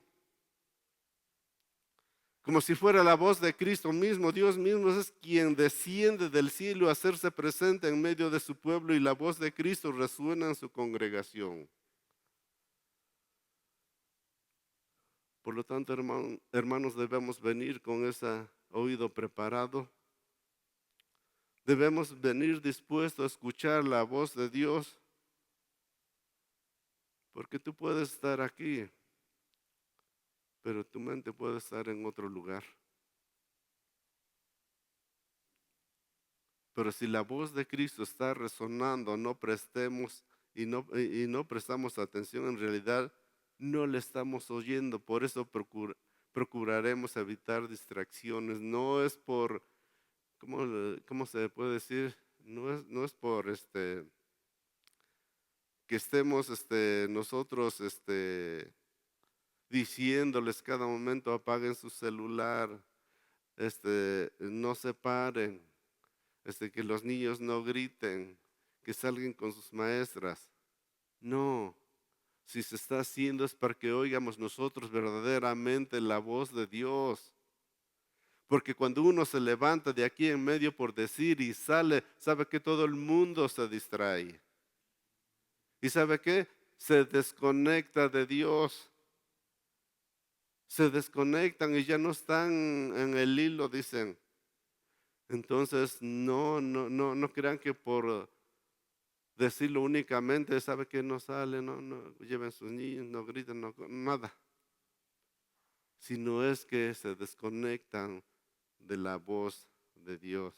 como si fuera la voz de Cristo mismo. Dios mismo es quien desciende del cielo a hacerse presente en medio de su pueblo y la voz de Cristo resuena en su congregación. Por lo tanto, hermanos, debemos venir con ese oído preparado. Debemos venir dispuestos a escuchar la voz de Dios. Porque tú puedes estar aquí, pero tu mente puede estar en otro lugar. Pero si la voz de Cristo está resonando, no prestemos y no prestamos atención, en realidad no le estamos oyendo. Por eso procuraremos evitar distracciones. No es por, ¿cómo se puede decir? No es por que estemos nosotros diciéndoles cada momento apaguen su celular, no se paren, que los niños no griten, que salgan con sus maestras. No, si se está haciendo es para que oigamos nosotros verdaderamente la voz de Dios. Porque cuando uno se levanta de aquí en medio por decir y sale, sabe que todo el mundo se distrae. ¿Y sabe qué? se desconecta de Dios. Se desconectan y ya no están en el hilo, dicen. Entonces, no crean que por decirlo únicamente, sabe que no sale, no lleven sus niños, no griten, no, nada. Sino es que se desconectan de la voz de Dios.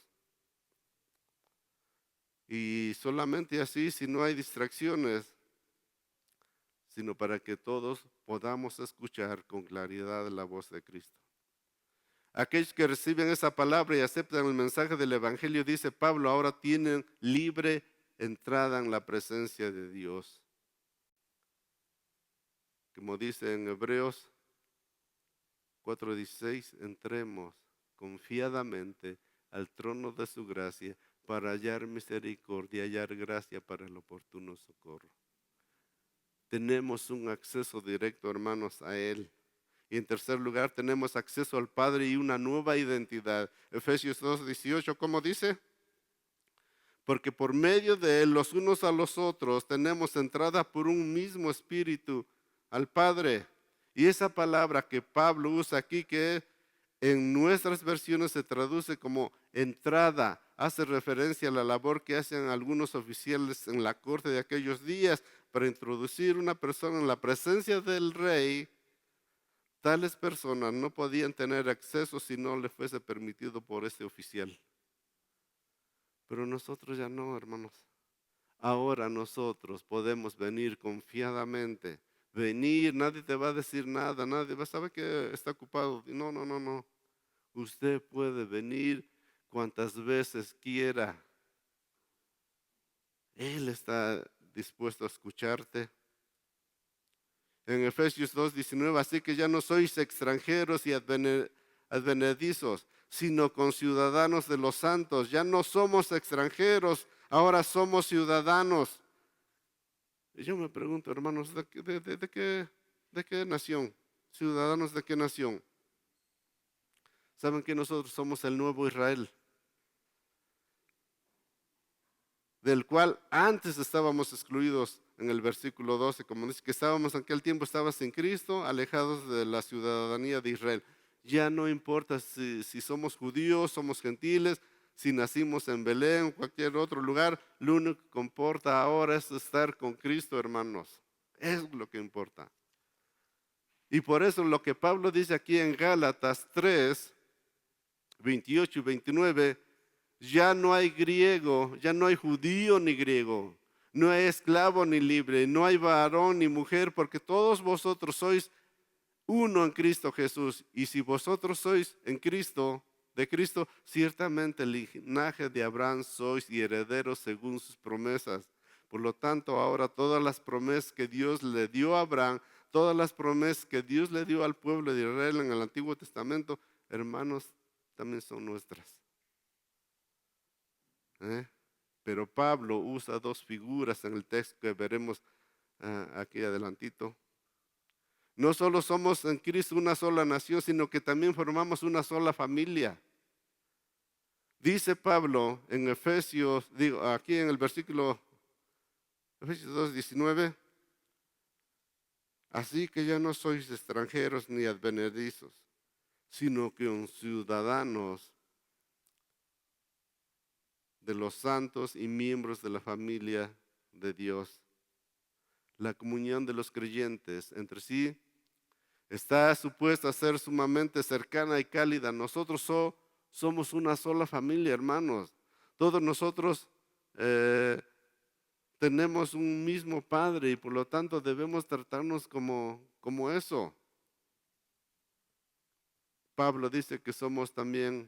Y solamente así, si no hay distracciones, sino para que todos podamos escuchar con claridad la voz de Cristo. Aquellos que reciben esa palabra y aceptan el mensaje del Evangelio, dice Pablo, ahora tienen libre entrada en la presencia de Dios. Como dice en Hebreos 4:16, entremos confiadamente al trono de su gracia para hallar misericordia, hallar gracia para el oportuno socorro. Tenemos un acceso directo, hermanos, a Él. Y en tercer lugar, tenemos acceso al Padre y una nueva identidad. Efesios 2:18, ¿cómo dice? Porque por medio de Él, los unos a los otros, tenemos entrada por un mismo espíritu al Padre. Y esa palabra que Pablo usa aquí, que en nuestras versiones se traduce como entrada, hace referencia a la labor que hacen algunos oficiales en la corte de aquellos días para introducir una persona en la presencia del rey. Tales personas no podían tener acceso si no le fuese permitido por ese oficial. Pero nosotros ya no, hermanos. Ahora nosotros podemos venir confiadamente. Venir, nadie te va a decir nada, nadie va a saber que está ocupado. No. Usted puede venir cuantas veces quiera. Él está dispuesto a escucharte. En Efesios 2:19, así que ya no sois extranjeros y advenedizos, sino conciudadanos de los santos. Ya no somos extranjeros, ahora somos ciudadanos. Y yo me pregunto, hermanos, ¿de qué nación? ¿Ciudadanos de qué nación? ¿Saben que nosotros somos el nuevo Israel? Del cual antes estábamos excluidos en el versículo 12, como dice que estábamos en aquel tiempo, estabas sin Cristo, alejados de la ciudadanía de Israel. Ya no importa si somos judíos, somos gentiles, si nacimos en Belén o cualquier otro lugar, lo único que importa ahora es estar con Cristo, hermanos. Es lo que importa. Y por eso lo que Pablo dice aquí en Gálatas 3, 28 y 29, ya no hay griego, ya no hay judío ni griego, no hay esclavo ni libre, no hay varón ni mujer, porque todos vosotros sois uno en Cristo Jesús. Y si vosotros sois en Cristo, de Cristo, ciertamente el linaje de Abraham sois y herederos según sus promesas. Por lo tanto, ahora todas las promesas que Dios le dio a Abraham, todas las promesas que Dios le dio al pueblo de Israel en el Antiguo Testamento, hermanos, también son nuestras. Pero Pablo usa dos figuras en el texto que veremos aquí adelantito. No solo somos en Cristo una sola nación, sino que también formamos una sola familia. Dice Pablo en Efesios, aquí en el versículo Efesios 2:19, así que ya no sois extranjeros ni advenedizos, sino que ciudadanos de los santos y miembros de la familia de Dios. La comunión de los creyentes entre sí está supuesta a ser sumamente cercana y cálida. Nosotros somos una sola familia, hermanos. Todos nosotros tenemos un mismo Padre y por lo tanto debemos tratarnos como eso. Pablo dice que somos también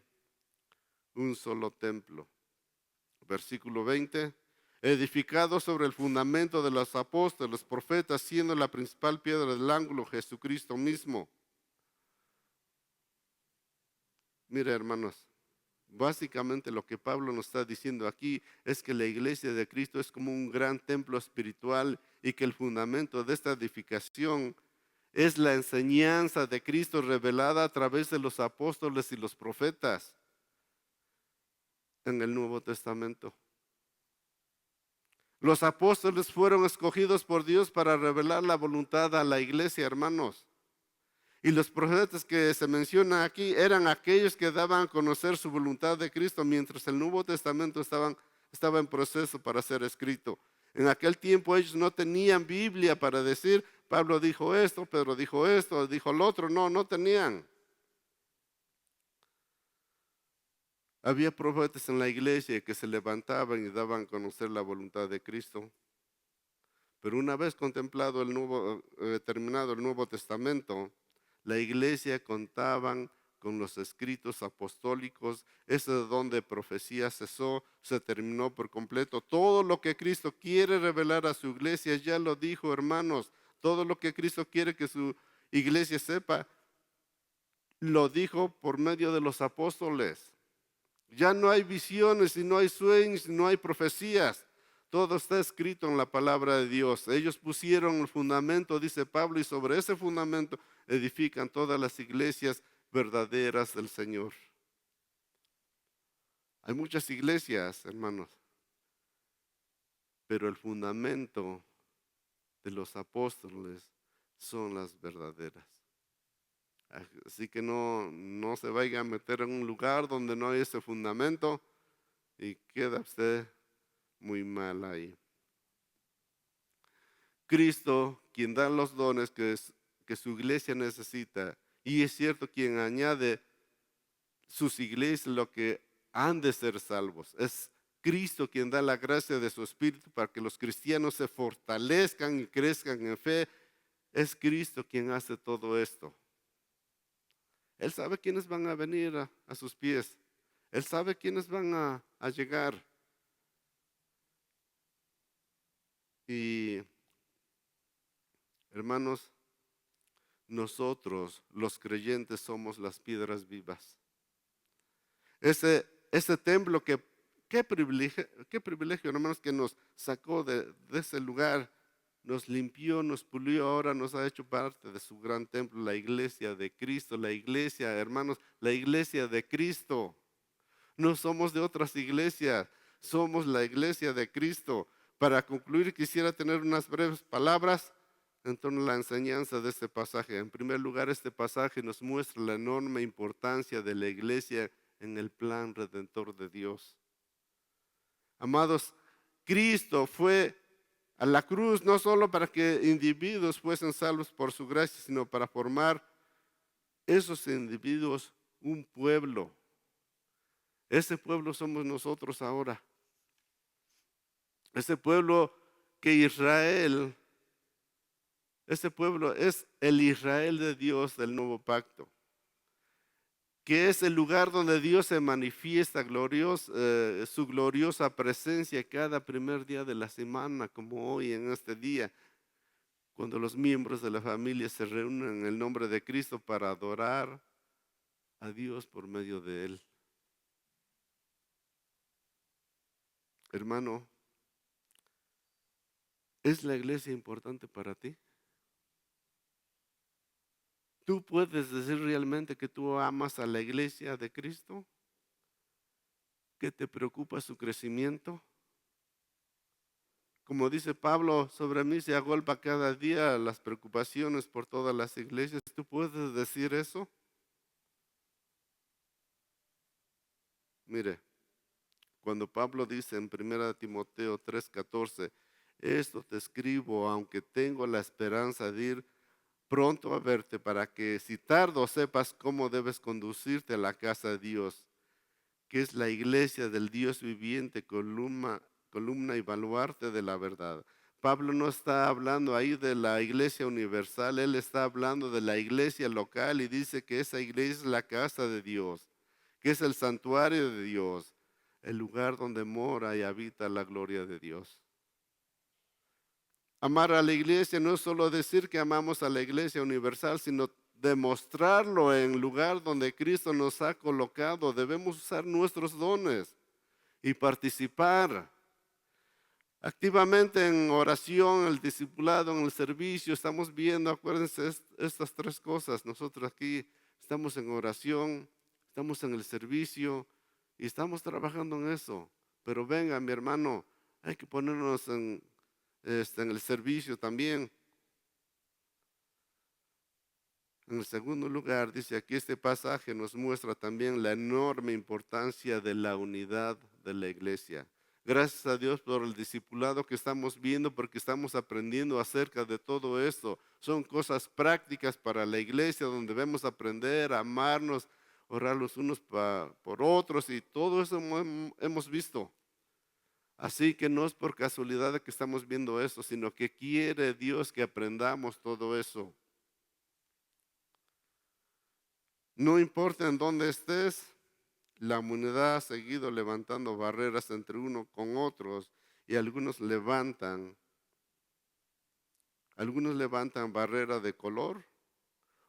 un solo templo. Versículo 20, edificado sobre el fundamento de los apóstoles, los profetas, siendo la principal piedra del ángulo Jesucristo mismo. Mira, hermanos, básicamente lo que Pablo nos está diciendo aquí es que la iglesia de Cristo es como un gran templo espiritual y que el fundamento de esta edificación es la enseñanza de Cristo revelada a través de los apóstoles y los profetas en el Nuevo Testamento. Los apóstoles fueron escogidos por Dios para revelar la voluntad a la iglesia, hermanos. Y los profetas que se mencionan aquí eran aquellos que daban a conocer su voluntad de Cristo, mientras el Nuevo Testamento estaba en proceso para ser escrito. En aquel tiempo ellos no tenían Biblia para decir, Pablo dijo esto, Pedro dijo esto, dijo lo otro. No tenían. Había profetas en la iglesia que se levantaban y daban a conocer la voluntad de Cristo. Pero una vez contemplado terminado el Nuevo Testamento, la iglesia contaban con los escritos apostólicos, ese don de profecía cesó, se terminó por completo. Todo lo que Cristo quiere revelar a su iglesia, ya lo dijo, hermanos, todo lo que Cristo quiere que su iglesia sepa, lo dijo por medio de los apóstoles. Ya no hay visiones y no hay sueños y no hay profecías. Todo está escrito en la palabra de Dios. Ellos pusieron el fundamento, dice Pablo, y sobre ese fundamento edifican todas las iglesias verdaderas del Señor. Hay muchas iglesias, hermanos, pero el fundamento de los apóstoles son las verdaderas. Así que no se vaya a meter en un lugar donde no hay ese fundamento y queda usted muy mal ahí. Cristo, quien da los dones que su iglesia necesita, y es cierto, quien añade sus iglesias lo que han de ser salvos. Es Cristo quien da la gracia de su Espíritu para que los cristianos se fortalezcan y crezcan en fe. Es Cristo quien hace todo esto. Él sabe quiénes van a venir a sus pies. Él sabe quiénes van a llegar. Y hermanos, nosotros los creyentes somos las piedras vivas. Ese templo qué privilegio, hermanos, que nos sacó de ese lugar, nos limpió, nos pulió, ahora nos ha hecho parte de su gran templo, la iglesia de Cristo, la iglesia, hermanos, la iglesia de Cristo. No somos de otras iglesias, somos la iglesia de Cristo. Para concluir, quisiera tener unas breves palabras en torno a la enseñanza de este pasaje. En primer lugar, este pasaje nos muestra la enorme importancia de la iglesia en el plan redentor de Dios. Amados, Cristo fue a la cruz no solo para que individuos fuesen salvos por su gracia, sino para formar esos individuos un pueblo. Ese pueblo somos nosotros ahora. Ese pueblo que Israel, ese pueblo es el Israel de Dios del nuevo pacto, que es el lugar donde Dios se manifiesta su gloriosa presencia cada primer día de la semana, como hoy en este día, cuando los miembros de la familia se reúnen en el nombre de Cristo para adorar a Dios por medio de Él. Hermano, ¿es la iglesia importante para ti? ¿Tú puedes decir realmente que tú amas a la iglesia de Cristo? ¿Que te preocupa su crecimiento? Como dice Pablo, sobre mí se agolpa cada día las preocupaciones por todas las iglesias. ¿Tú puedes decir eso? Mire, cuando Pablo dice en 1 Timoteo 3:14, esto te escribo aunque tengo la esperanza de ir pronto a verte para que si tardo sepas cómo debes conducirte a la casa de Dios, que es la iglesia del Dios viviente, columna y baluarte de la verdad. Pablo no está hablando ahí de la iglesia universal, él está hablando de la iglesia local y dice que esa iglesia es la casa de Dios, que es el santuario de Dios, el lugar donde mora y habita la gloria de Dios. Amar a la iglesia no es solo decir que amamos a la iglesia universal, sino demostrarlo en el lugar donde Cristo nos ha colocado. Debemos usar nuestros dones y participar activamente en oración, el discipulado, en el servicio. Estamos viendo, acuérdense, estas tres cosas. Nosotros aquí estamos en oración, estamos en el servicio y estamos trabajando en eso. Pero venga, mi hermano, Hay que ponernos en el servicio también. En el segundo lugar, dice aquí este pasaje nos muestra también la enorme importancia de la unidad de la iglesia. Gracias a Dios por el discipulado que estamos viendo, porque estamos aprendiendo acerca de todo esto. Son cosas prácticas para la iglesia donde debemos aprender a amarnos, orar los unos por otros y todo eso hemos visto. Así que no es por casualidad de que estamos viendo eso, sino que quiere Dios que aprendamos todo eso. No importa en dónde estés, la humanidad ha seguido levantando barreras entre uno con otros y algunos levantan barrera de color,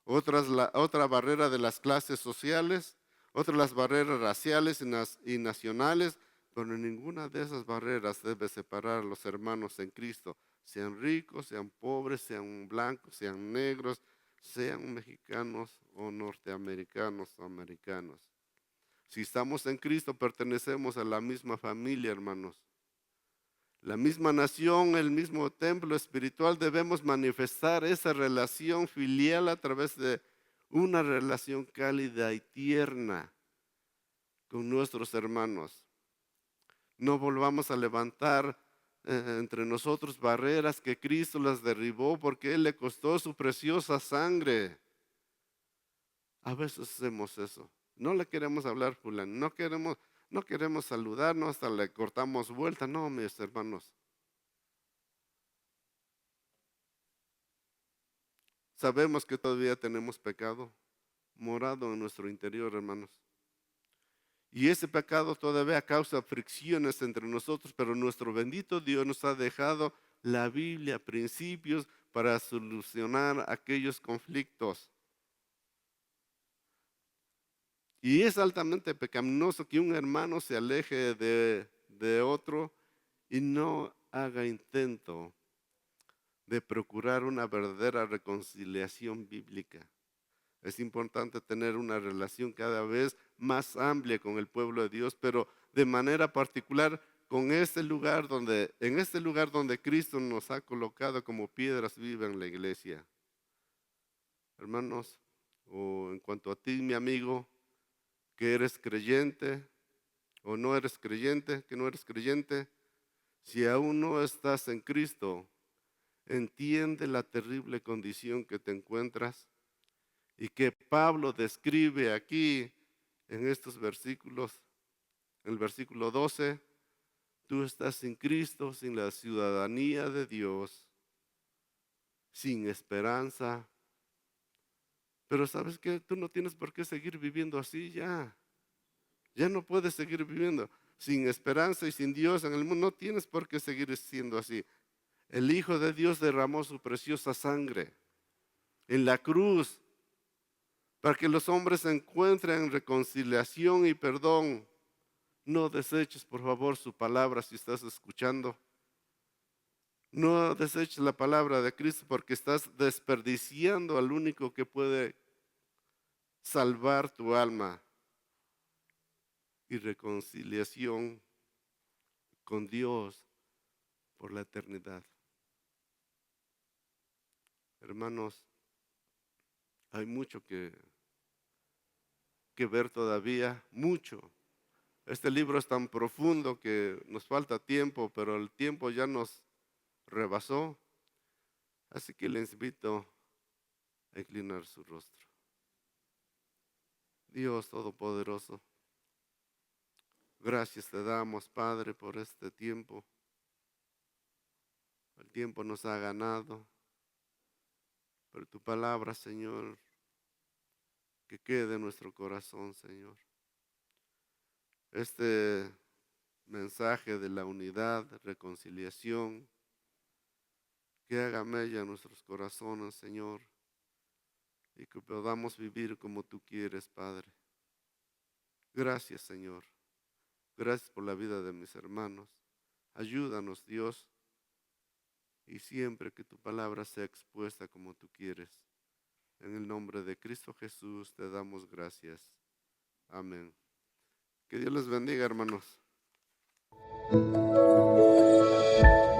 otra barrera de las clases sociales, otras las barreras raciales y nacionales, pero ninguna de esas barreras debe separar a los hermanos en Cristo, sean ricos, sean pobres, sean blancos, sean negros, sean mexicanos o norteamericanos o americanos. Si estamos en Cristo, pertenecemos a la misma familia, hermanos. La misma nación, el mismo templo espiritual, debemos manifestar esa relación filial a través de una relación cálida y tierna con nuestros hermanos. No volvamos a levantar entre nosotros barreras que Cristo las derribó porque Él le costó su preciosa sangre. A veces hacemos eso. No le queremos hablar fulano, no queremos saludarnos, hasta le cortamos vuelta. No, mis hermanos. Sabemos que todavía tenemos pecado morado en nuestro interior, hermanos. Y ese pecado todavía causa fricciones entre nosotros, pero nuestro bendito Dios nos ha dejado la Biblia, principios para solucionar aquellos conflictos. Y es altamente pecaminoso que un hermano se aleje de otro y no haga intento de procurar una verdadera reconciliación bíblica. Es importante tener una relación cada vez más amplia con el pueblo de Dios, pero de manera particular en este lugar donde Cristo nos ha colocado como piedras vivas en la iglesia. Hermanos, o en cuanto a ti, mi amigo, que eres creyente o no eres creyente, que no eres creyente, si aún no estás en Cristo, entiende la terrible condición que te encuentras y que Pablo describe aquí en estos versículos. En el versículo 12, tú estás sin Cristo, sin la ciudadanía de Dios, sin esperanza. Pero ¿sabes qué? Tú no tienes por qué seguir viviendo así ya. Ya no puedes seguir viviendo sin esperanza y sin Dios en el mundo. No tienes por qué seguir siendo así. El Hijo de Dios derramó su preciosa sangre en la cruz para que los hombres encuentren reconciliación y perdón. No deseches, por favor, su palabra si estás escuchando. No deseches la palabra de Cristo porque estás desperdiciando al único que puede salvar tu alma y reconciliación con Dios por la eternidad. Hermanos, hay mucho que ver todavía, mucho. Este libro es tan profundo que nos falta tiempo, pero el tiempo ya nos rebasó. Así que les invito a inclinar su rostro. Dios Todopoderoso, gracias te damos, Padre, por este tiempo. El tiempo nos ha ganado, pero tu palabra, Señor, que quede en nuestro corazón, Señor. Este mensaje de la unidad, reconciliación, que haga mella en nuestros corazones, Señor, y que podamos vivir como tú quieres, Padre. Gracias, Señor. Gracias por la vida de mis hermanos. Ayúdanos, Dios, y siempre que tu palabra sea expuesta como tú quieres. En el nombre de Cristo Jesús te damos gracias. Amén. Que Dios les bendiga, hermanos. Dios.